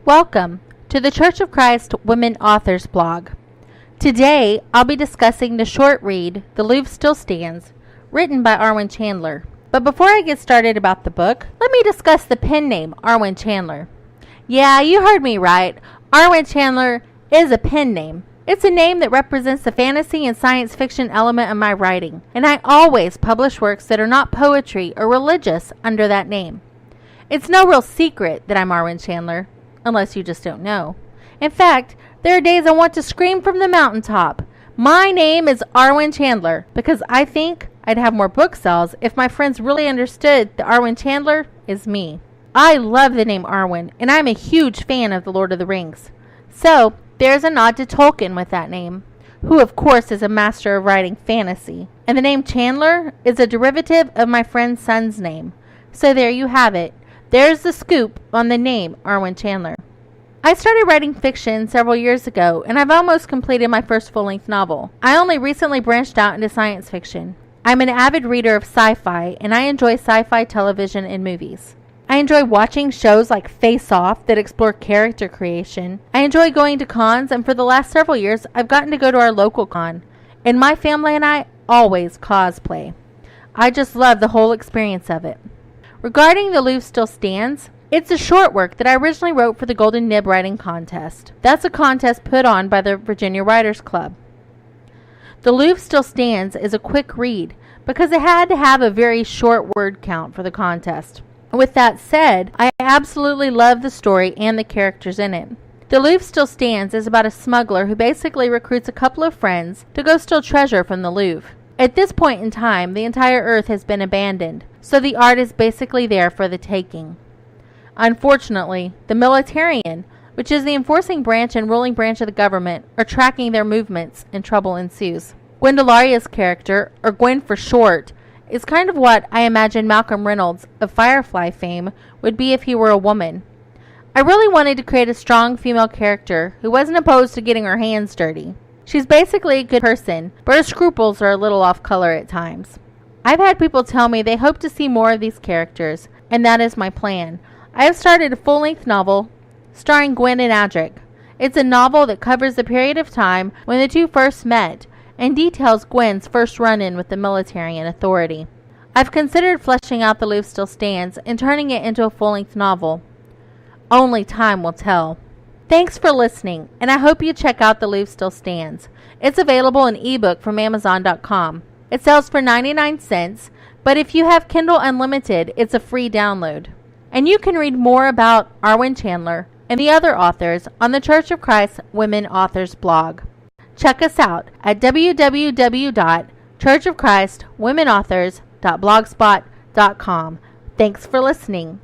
Welcome to the Church of Christ Women Authors blog. Today, I'll be discussing the short read, The Louvre Still Stands, written by Arwen Chandler. But before I get started about the book, let me discuss the pen name Arwen Chandler. Yeah, you heard me right. Arwen Chandler is a pen name. It's a name that represents the fantasy and science fiction element of my writing, and I always publish works that are not poetry or religious under that name. It's no real secret that I'm Arwen Chandler, unless you just don't know. In fact, there are days I want to scream from the mountaintop, my name is Arwen Chandler, because I think I'd have more book sales if my friends really understood that Arwen Chandler is me. I love the name Arwen, and I'm a huge fan of The Lord of the Rings. So, there's a nod to Tolkien with that name, who of course is a master of writing fantasy. And the name Chandler is a derivative of my friend's son's name. So there you have it. There's the scoop on the name Arwen Chandler. I started writing fiction several years ago, and I've almost completed my first full-length novel. I only recently branched out into science fiction. I'm an avid reader of sci-fi, and I enjoy sci-fi television and movies. I enjoy watching shows like Face Off that explore character creation. I enjoy going to cons, and for the last several years, I've gotten to go to our local con. And my family and I always cosplay. I just love the whole experience of it. Regarding The Louvre Still Stands, it's a short work that I originally wrote for the Golden Nib Writing Contest. That's a contest put on by the Virginia Writers Club. The Louvre Still Stands is a quick read because it had to have a very short word count for the contest. With that said, I absolutely love the story and the characters in it. The Louvre Still Stands is about a smuggler who basically recruits a couple of friends to go steal treasure from the Louvre. At this point in time, the entire earth has been abandoned, so the art is basically there for the taking. Unfortunately, the militarian, which is the enforcing branch and ruling branch of the government, are tracking their movements, and trouble ensues. Gwendolaria's character, or Gwen for short, is kind of what I imagine Malcolm Reynolds of Firefly fame would be if he were a woman. I really wanted to create a strong female character who wasn't opposed to getting her hands dirty. She's basically a good person, but her scruples are a little off color at times. I've had people tell me they hope to see more of these characters, and that is my plan. I have started a full-length novel starring Gwen and Adric. It's a novel that covers the period of time when the two first met, and details Gwen's first run-in with the military and authority. I've considered fleshing out The Louvre Still Stands and turning it into a full-length novel. Only time will tell. Thanks for listening, and I hope you check out The Louvre Still Stands. It's available in ebook from Amazon.com. It sells for 99 cents, but if you have Kindle Unlimited, it's a free download. And you can read more about Arwen Chandler and the other authors on the Church of Christ Women Authors blog. Check us out at www.churchofchristwomenauthors.blogspot.com. Thanks for listening.